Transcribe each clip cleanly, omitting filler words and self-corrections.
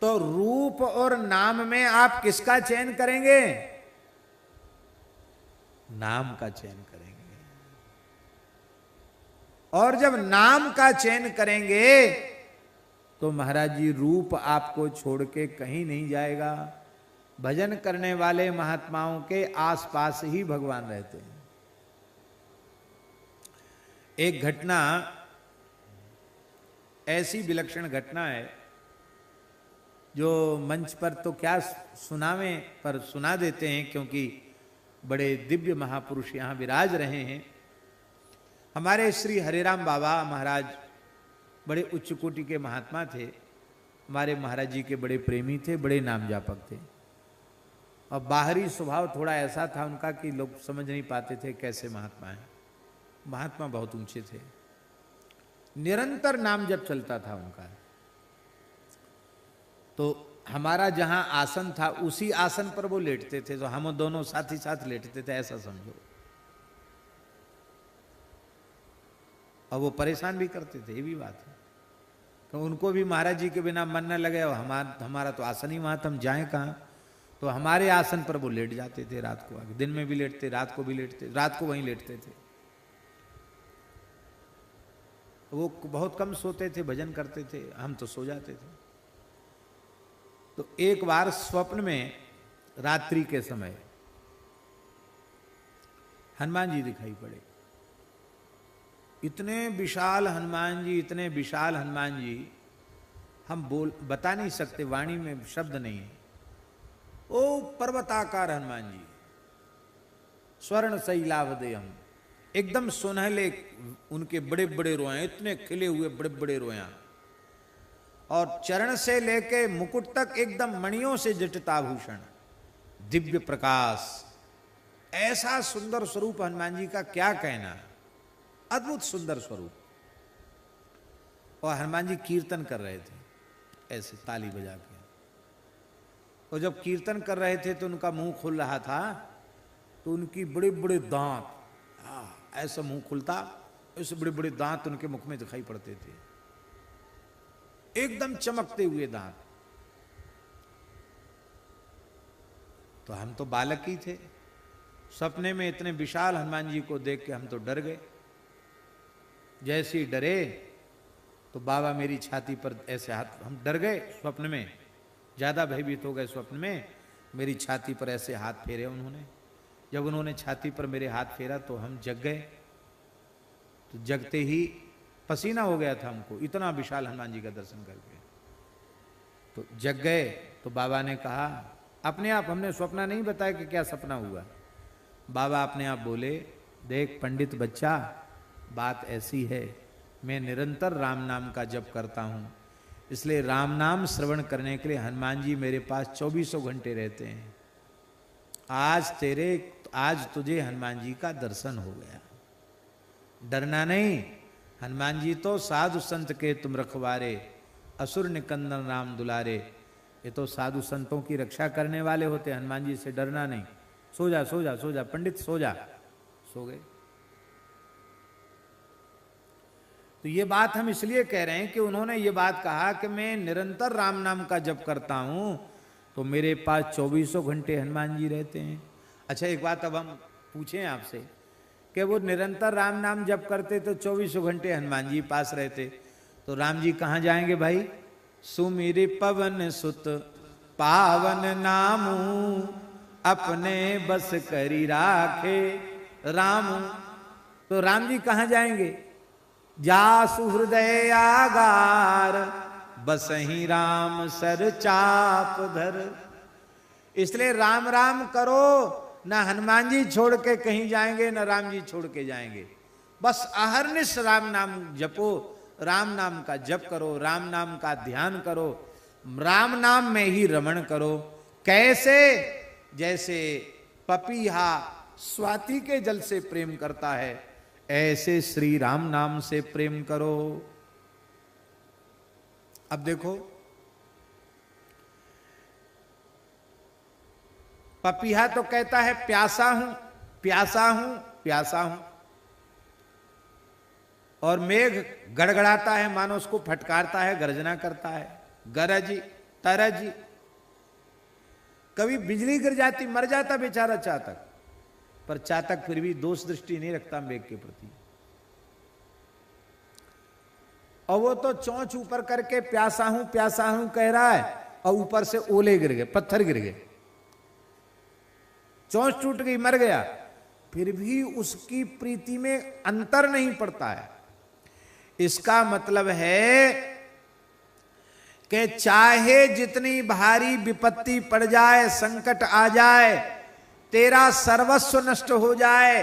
तो रूप और नाम में आप किसका चयन करेंगे? नाम का चयन करेंगे। और जब नाम का चयन करेंगे तो महाराज जी रूप आपको छोड़ के कहीं नहीं जाएगा। भजन करने वाले महात्माओं के आसपास ही भगवान रहते हैं। एक घटना, ऐसी विलक्षण घटना है जो मंच पर तो क्या सुनावें, पर सुना देते हैं क्योंकि बड़े दिव्य महापुरुष यहां विराज रहे हैं। हमारे श्री हरिराम बाबा महाराज बड़े उच्च कोटि के महात्मा थे। हमारे महाराज जी के बड़े प्रेमी थे, बड़े नाम जापक थे। और बाहरी स्वभाव थोड़ा ऐसा था उनका कि लोग समझ नहीं पाते थे कैसे महात्मा हैं। महात्मा बहुत ऊंचे थे, निरंतर नाम जप चलता था उनका। तो हमारा जहां आसन था उसी आसन पर वो लेटते थे, तो हम दोनों साथ ही साथ लेटते थे, ऐसा समझो। और वो परेशान भी करते थे, ये भी बात है। तो उनको भी महाराज जी के बिना मन न लगे, और हमारा तो आसन ही वहां, हम जाएं कहाँ। तो हमारे आसन पर वो लेट जाते थे रात को आके, दिन में भी लेटते, रात को भी लेटते, रात को वहीं लेटते थे। वो बहुत कम सोते थे, भजन करते थे, हम तो सो जाते थे। तो एक बार स्वप्न में रात्रि के समय हनुमान जी दिखाई पड़े। इतने विशाल हनुमान जी, इतने विशाल हनुमान जी, हम बता नहीं सकते, वाणी में शब्द नहीं है। ओ पर्वताकार हनुमान जी, स्वर्ण शैलावदेहम, एकदम सुनहले, उनके बड़े बड़े रोए, इतने खिले हुए बड़े बड़े रोया, और चरण से लेके मुकुट तक एकदम मणियों से जटिताभूषण, दिव्य प्रकाश। ऐसा सुंदर स्वरूप हनुमान जी का क्या कहना, अद्भुत सुंदर स्वरूप। और हनुमान जी कीर्तन कर रहे थे ऐसे ताली बजा के। और जब कीर्तन कर रहे थे तो उनका मुंह खुल रहा था, तो उनकी बड़े बड़े दांत, ऐसा मुंह खुलता, ऐसे बड़े बड़े दांत उनके मुख में दिखाई पड़ते थे, एकदम चमकते हुए दांत। तो हम तो बालक ही थे, सपने में इतने विशाल हनुमान जी को देख के हम तो डर गए। जैसे ही डरे तो बाबा मेरी छाती पर ऐसे हाथ, हम डर गए स्वप्न में, ज्यादा भयभीत हो गए स्वप्न में। मेरी छाती पर ऐसे हाथ फेरे उन्होंने। जब उन्होंने छाती पर मेरे हाथ फेरा तो हम जग गए। तो जगते ही पसीना हो गया था हमको, इतना विशाल हनुमान जी का दर्शन करके। तो जग गए तो बाबा ने कहा अपने आप, हमने सपना नहीं बताया कि क्या सपना हुआ। बाबा अपने आप बोले, देख पंडित बच्चा, बात ऐसी है, मैं निरंतर राम नाम का जप करता हूं, इसलिए राम नाम श्रवण करने के लिए हनुमान जी मेरे पास 24 घंटे रहते हैं। आज तुझे हनुमान जी का दर्शन हो गया, डरना नहीं। हनुमान जी तो साधु संत के तुम रखवारे, असुर निकंदन राम दुलारे। ये तो साधु संतों की रक्षा करने वाले होते, हनुमान जी से डरना नहीं। सो जा सो जा सो जा पंडित, सो जा। सो गए। तो ये बात हम इसलिए कह रहे हैं कि उन्होंने ये बात कहा कि मैं निरंतर राम नाम का जप करता हूं, तो मेरे पास 24 घंटे हनुमान जी रहते हैं। अच्छा एक बात अब हम पूछें आपसे कि वो निरंतर राम नाम जप करते तो 24 घंटे हनुमान जी पास रहते, तो राम जी कहाँ जाएंगे भाई? सुमिर पवन सुत पावन नामू, अपने बस करी राखे राम। तो राम जी कहाँ जाएंगे? जासु हृदय आगार, बसहि राम सर चाप धर। इसलिए राम राम करो, ना हनुमान जी छोड़ के कहीं जाएंगे, ना राम जी छोड़ के जाएंगे। बस अहर्निश राम नाम जपो, राम नाम का जप करो, राम नाम का ध्यान करो, राम नाम में ही रमण करो। कैसे? जैसे पपीहा स्वाति के जल से प्रेम करता है, ऐसे श्री राम नाम से प्रेम करो। अब देखो, पपीहा तो कहता है प्यासा हूं प्यासा हूं प्यासा हूं, और मेघ गड़गड़ाता है, मानो उसको फटकारता है, गर्जना करता है, गरज। तारा जी, कभी बिजली गिर जाती, मर जाता बेचारा चातक, पर चातक फिर भी दोष दृष्टि नहीं रखता मेघ के प्रति। और वो तो चोंच ऊपर करके प्यासा हूं कह रहा है, और ऊपर से ओले गिर गए, पत्थर गिर गए, चोंच टूट गई, मर गया, फिर भी उसकी प्रीति में अंतर नहीं पड़ता है। इसका मतलब है कि चाहे जितनी भारी विपत्ति पड़ जाए, संकट आ जाए, तेरा सर्वस्व नष्ट हो जाए,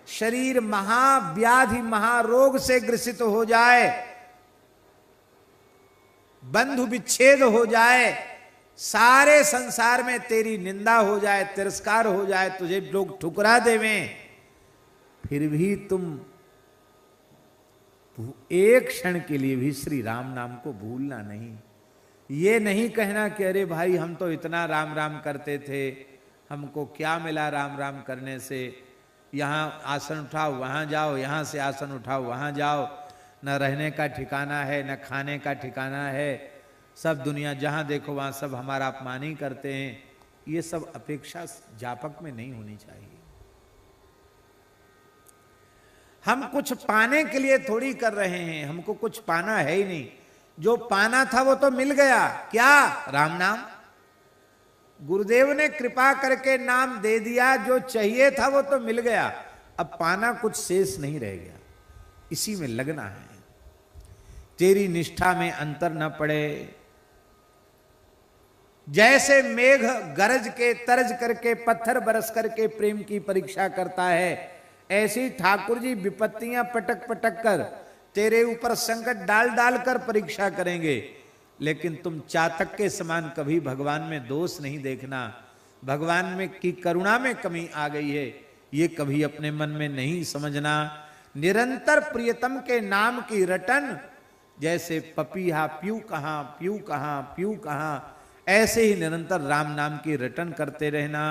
शरीर महाव्याधि महारोग से ग्रसित हो जाए, बंधु विच्छेद हो जाए, सारे संसार में तेरी निंदा हो जाए, तिरस्कार हो जाए, तुझे लोग ठुकरा देवें, फिर भी तुम एक क्षण के लिए भी श्री राम नाम को भूलना नहीं। ये नहीं कहना कि अरे भाई हम तो इतना राम राम करते थे, हमको क्या मिला राम राम करने से, यहाँ आसन उठाओ वहाँ जाओ, यहाँ से आसन उठाओ वहाँ जाओ, न रहने का ठिकाना है न खाने का ठिकाना है, सब दुनिया जहाँ देखो वहाँ सब हमारा अपमान ही करते हैं। ये सब अपेक्षा जापक में नहीं होनी चाहिए। हम कुछ पाने के लिए थोड़ी कर रहे हैं, हमको कुछ पाना है ही नहीं, जो पाना था वो तो मिल गया। क्या? राम नाम। गुरुदेव ने कृपा करके नाम दे दिया, जो चाहिए था वो तो मिल गया, अब पाना कुछ शेष नहीं रह गया, इसी में लगना है। तेरी निष्ठा में अंतर न पड़े। जैसे मेघ गरज के तरज करके पत्थर बरस करके प्रेम की परीक्षा करता है, ऐसी ठाकुर जी विपत्तियां पटक पटक कर तेरे ऊपर संकट डाल डाल कर परीक्षा करेंगे, लेकिन तुम चातक के समान कभी भगवान में दोष नहीं देखना। भगवान में की करुणा में कमी आ गई है, ये कभी अपने मन में नहीं समझना। निरंतर प्रियतम के नाम की रटन, जैसे पपीहा प्यू कहां प्यू कहां प्यू कहां, ऐसे ही निरंतर राम नाम की रटन करते रहना।